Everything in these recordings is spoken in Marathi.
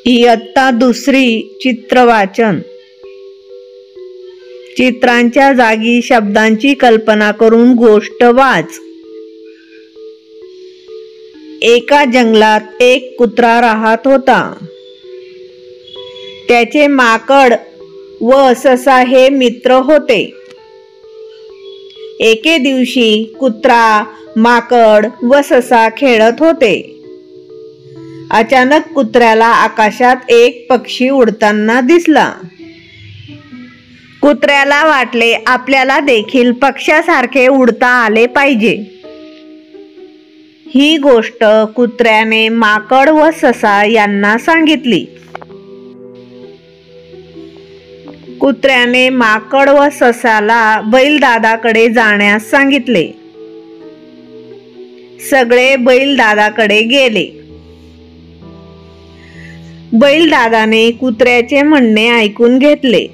इयत्ता दुसरी चित्रवाचन। चित्रांच्या जागी शब्दांची कल्पना करून गोष्ट वाच। एका जंगलात एक कुत्रा राहत होता। त्याचे माकड व ससा हे मित्र होते। एके दिवशी कुत्रा, माकड व ससा खेळत होते। अचानक कुत्र्याला आकाशात एक पक्षी उडताना दिसला। कुत्र्याला वाटले आपल्याला देखील पक्ष्यासारखे उडता आले पाहिजे। ही गोष्ट कुत्र्याने माकड व ससा यांना सांगितली। कुत्र्याने माकड व ससाला बैलदादाकडे जाण्यास सांगितले। सगळे बैलदादाकडे गेले। बैलदादाने कुत्र्याचे म्हणणे ऐकून घेतले।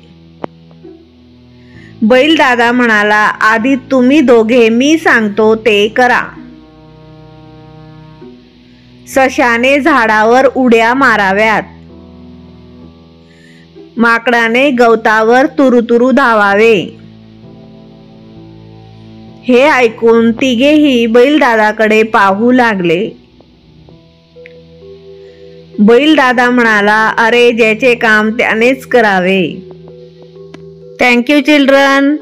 बैलदादा म्हणाला, आधी तुम्ही दोघे मी सांगतो ते करा। सशाने झाडावर उड्या माराव्यात, माकडाने गवतावर तुरुतुरु धावावे। हे ऐकून तिघेही बैलदादाकडे पाहू लागले। बैलदादा म्हणाला, अरे ज्याचे काम त्यानेच करावे। Thank you children.